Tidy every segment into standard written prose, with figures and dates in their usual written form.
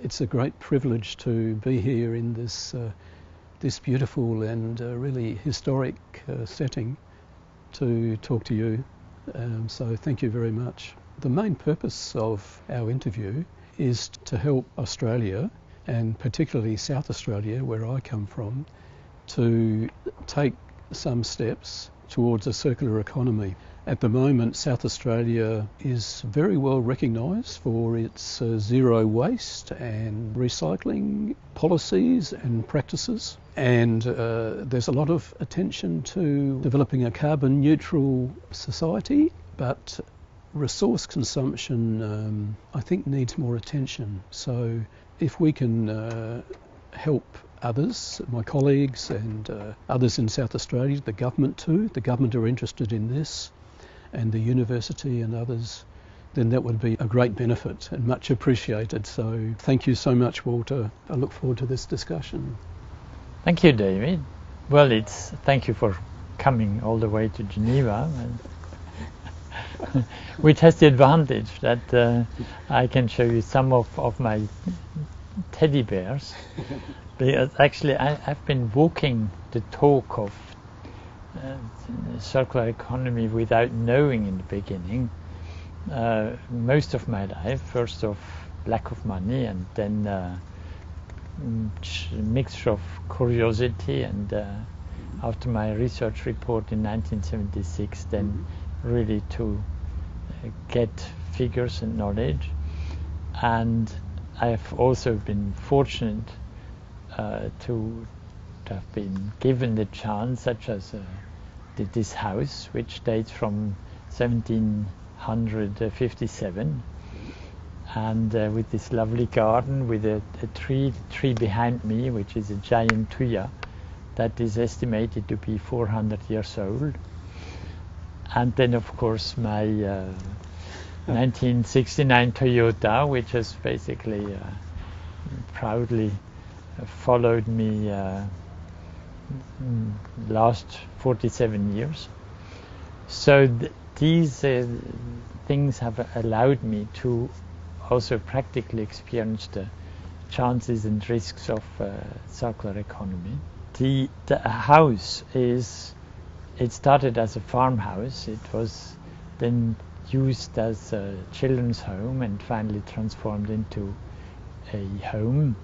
It's a great privilege to be here in this beautiful and really historic setting to talk to you. So thank you very much. The main purpose of our interview is to help Australia, and particularly South Australia, where I come from, to take some steps towards a circular economy. At the moment, South Australia is very well recognised for its zero waste and recycling policies and practices. And there's a lot of attention to developing a carbon neutral society, but resource consumption, I think, needs more attention. So if we can help others, my colleagues and others in South Australia, the government too, the government are interested in this, and the university and others, then that would be a great benefit and much appreciated. So thank you so much, Walter. I look forward to this discussion. Thank you, David. Well, thank you for coming all the way to Geneva, which has the advantage that I can show you some of my teddy bears. Because actually I've been walking the talk of circular economy without knowing in the beginning most of my life. First of lack of money, and then a mixture of curiosity, and after my research report in 1976, then really to get figures and knowledge. And I've also been fortunate to have been given the chance, such as this house, which dates from 1757, and with this lovely garden with a tree behind me, which is a giant tuya that is estimated to be 400 years old. And then, of course, my 1969 Toyota, which has basically proudly followed me last 47 years. So these things have allowed me to also practically experience the chances and risks of circular economy. The house it started as a farmhouse. It was then used as a children's home and finally transformed into a home.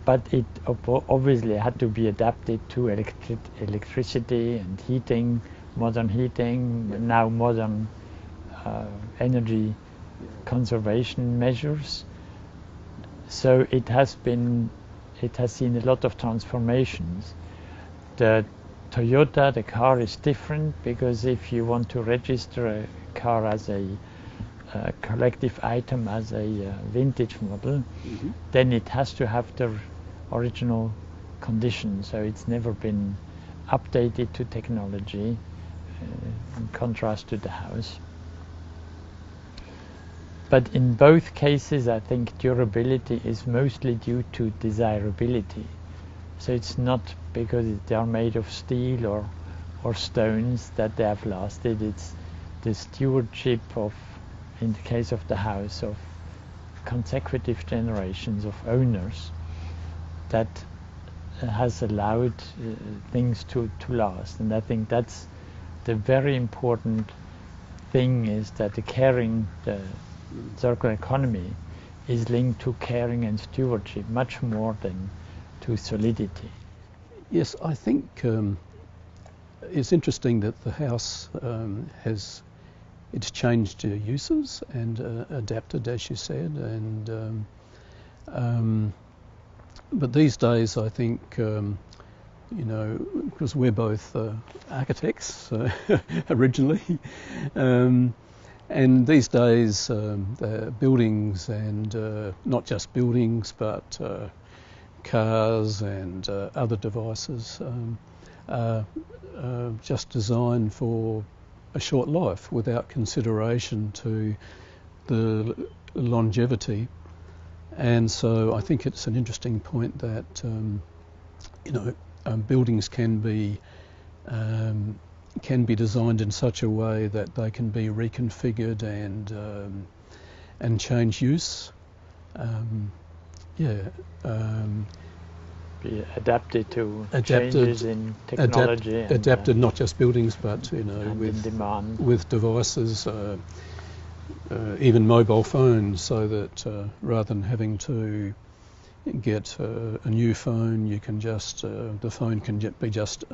But it obviously had to be adapted to electricity and heating, modern heating, now modern energy conservation measures. So it has seen a lot of transformations. The Toyota, the car, is different, because if you want to register a car as a collective item, as a vintage model, then it has to have the original condition. So it's never been updated to technology, in contrast to the house. But in both cases, I think durability is mostly due to desirability. So it's not because they are made of steel or stones that they have lasted. It's the stewardship of, in the case of the house, of consecutive generations of owners that has allowed things to last. And I think that's the very important thing, is that the circular economy is linked to caring and stewardship much more than to solidity. Yes, I think it's interesting that the house it's changed uses and adapted, as you said, and but these days I think because we're both architects originally, and these days the buildings, and not just buildings but cars and other devices are just designed for a short life without consideration to the longevity. And so I think it's an interesting point that buildings can be designed in such a way that they can be reconfigured and change use. yeah, um, be adapted to changes in technology, adapted not just buildings, but you know, and in demand, with devices, even mobile phones, so that rather than having to get a new phone, you can just the phone can be just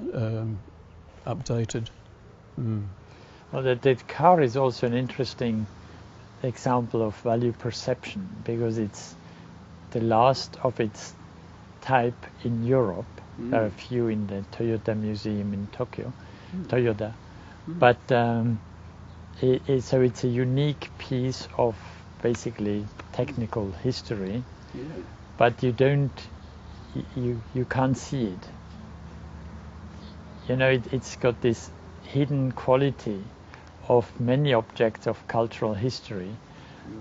updated. Well, the car is also an interesting example of value perception, because it's the last of its type in Europe. There are a few in the Toyota Museum in Tokyo, Toyota, but so it's a unique piece of basically technical history, but you can't see it. You know, it's got this hidden quality of many objects of cultural history,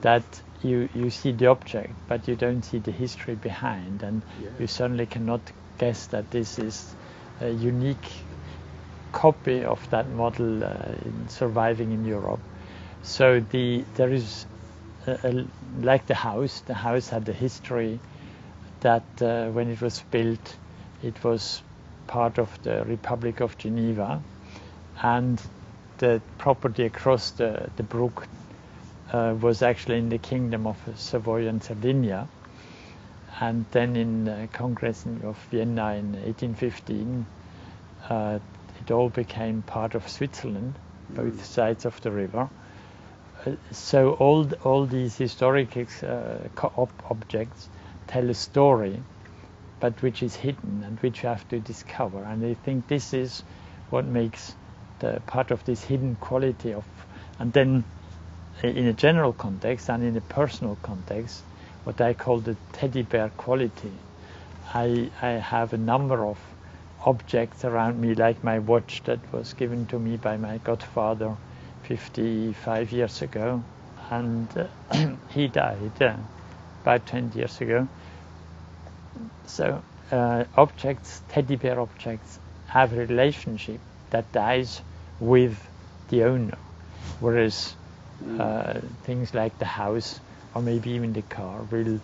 that you see the object, but you don't see the history behind, and you certainly cannot guess that this is a unique copy of that model surviving in Europe. So there is like the house had a history that when it was built, it was part of the Republic of Geneva, and the property across the brook was actually in the Kingdom of Savoy and Sardinia. And then in the Congress of Vienna in 1815, it all became part of Switzerland, both sides of the river. So all these historic objects tell a story, but which is hidden and which you have to discover. And I think this is what makes the part of this hidden quality of, and then in a general context and in a personal context, what I call the teddy bear quality. I have a number of objects around me, like my watch that was given to me by my godfather 55 years ago, and he died about 20 years ago. So objects, teddy bear objects, have a relationship that dies with the owner, whereas things like the house or maybe even the car will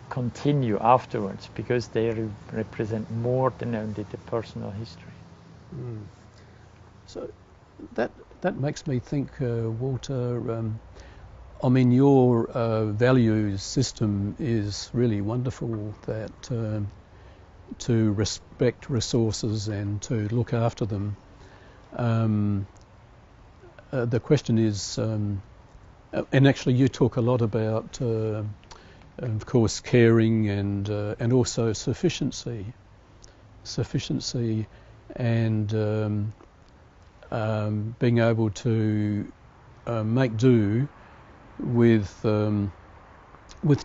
continue afterwards, because they represent more than only the personal history. So that makes me think, Walter, I mean, your values system is really wonderful, that to respect resources and to look after them. The question is, and actually you talk a lot about, of course, caring and also sufficiency, and being able to make do with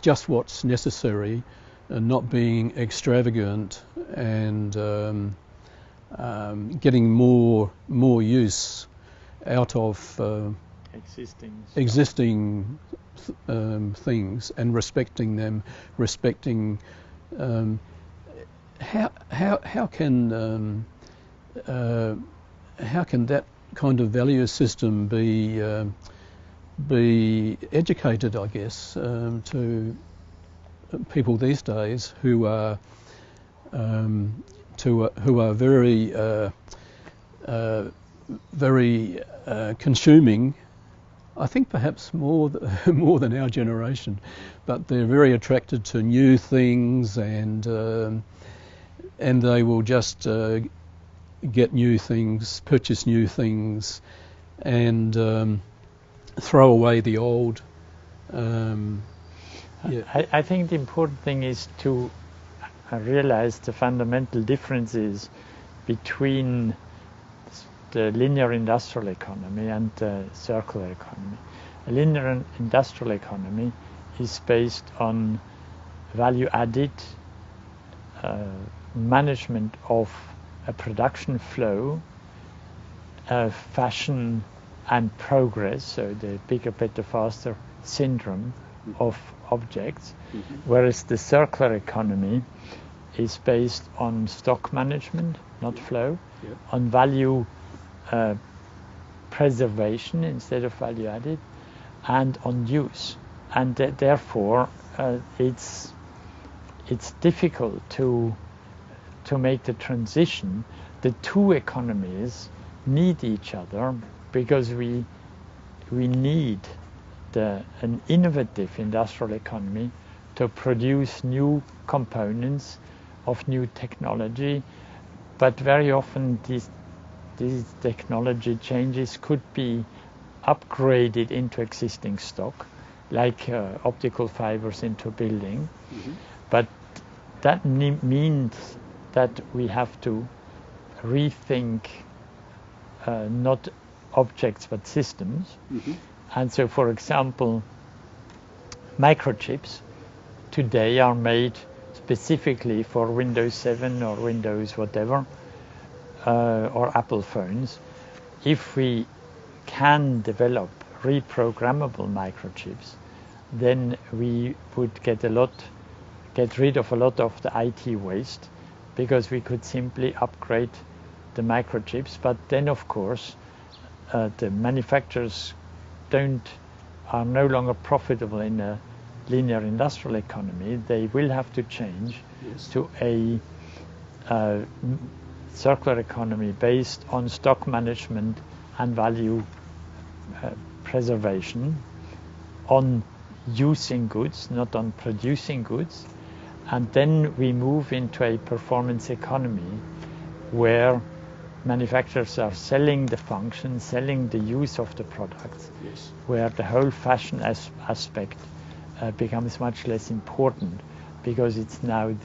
just what's necessary, and not being extravagant, and getting more use out of existing things, and respecting them. How can that kind of value system be educated, I guess, to people these days who are very consuming? I think perhaps more than our generation, but they're very attracted to new things, and they will just get new things, purchase new things, and throw away the old. I think the important thing is to realize the fundamental differences between the linear industrial economy and the circular economy. A linear industrial economy is based on value added management of a production flow, fashion and progress, so the bigger, better, faster syndrome of objects, whereas the circular economy is based on stock management, not flow, on value preservation instead of value added, and on use. and therefore it's difficult to make the transition. The two economies need each other because we need an innovative industrial economy to produce new components of new technology, but very often these technology changes could be upgraded into existing stock, like optical fibers into building. Mm-hmm. But that means that we have to rethink not objects but systems. Mm-hmm. And so, for example, microchips today are made specifically for Windows 7 or Windows whatever, or Apple phones. If we can develop reprogrammable microchips, then we would get rid of a lot of the IT waste, because we could simply upgrade the microchips. But then, of course, the manufacturers are no longer profitable in a linear industrial economy. They will have to change to a circular economy based on stock management and value preservation, on using goods, not on producing goods. And then we move into a performance economy where manufacturers are selling the function, selling the use of the products, where the whole fashion aspect becomes much less important, because it's now a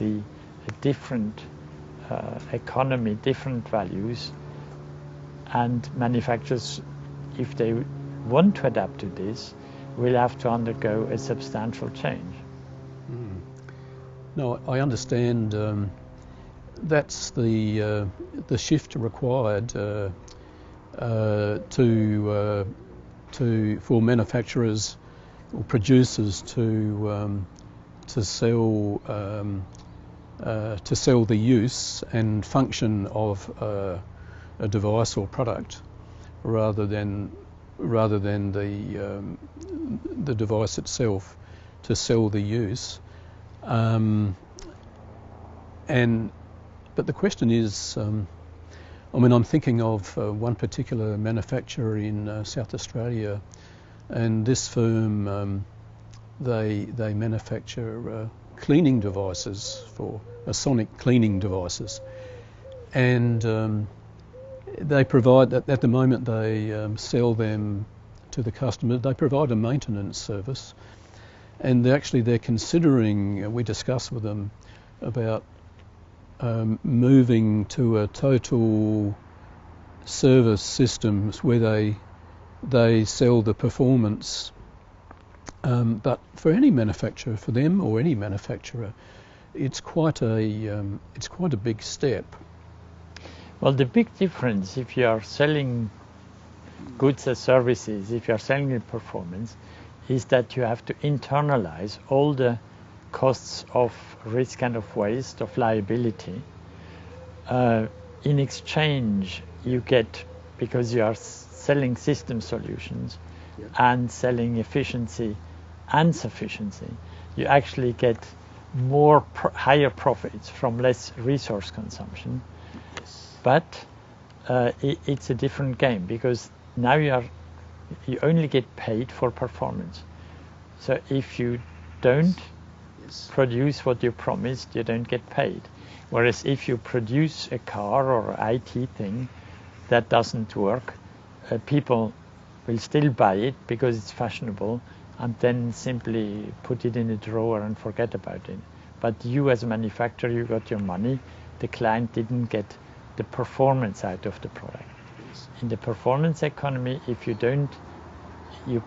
different economy, different values, and manufacturers, if they want to adapt to this, will have to undergo a substantial change. Mm. No, I understand. That's the shift required for manufacturers or producers to sell the use and function of a device or product, rather than the device itself, to sell the use. But the question is, I'm thinking of one particular manufacturer in South Australia, and this firm, they manufacture cleaning devices, for sonic cleaning devices, and they provide, at the moment they sell them to the customer. They provide a maintenance service, and they're considering, we discussed with them about moving to a total service systems where they sell the performance. But for any manufacturer, for them or any manufacturer, it's quite a big step. Well, the big difference, if you are selling goods as services, if you are selling the performance, is that you have to internalize all the costs of risk and of waste, of liability. In exchange, you get, because you are selling system solutions and selling efficiency and sufficiency, you actually get more higher profits from less resource consumption. But it's a different game, because now you only get paid for performance. So if you don't produce what you promised, you don't get paid. Whereas if you produce a car or an IT thing that doesn't work, people will still buy it because it's fashionable, and then simply put it in a drawer and forget about it. But you, as a manufacturer, you got your money. The client didn't get the performance out of the product. In the performance economy, if you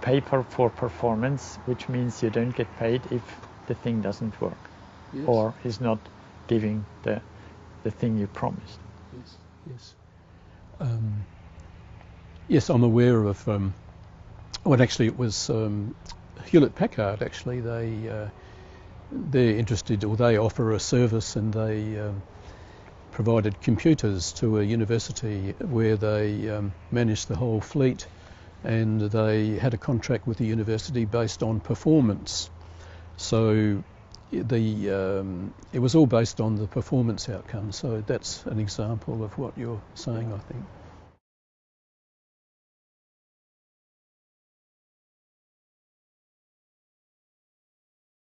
pay for performance, which means you don't get paid if the thing doesn't work, or is not giving the thing you promised. Yes, I'm aware of. Actually, it was Hewlett Packard. Actually, they're interested, or they offer a service, and they provided computers to a university where they managed the whole fleet and they had a contract with the university based on performance. So it was all based on the performance outcome. So that's an example of what you're saying, I think.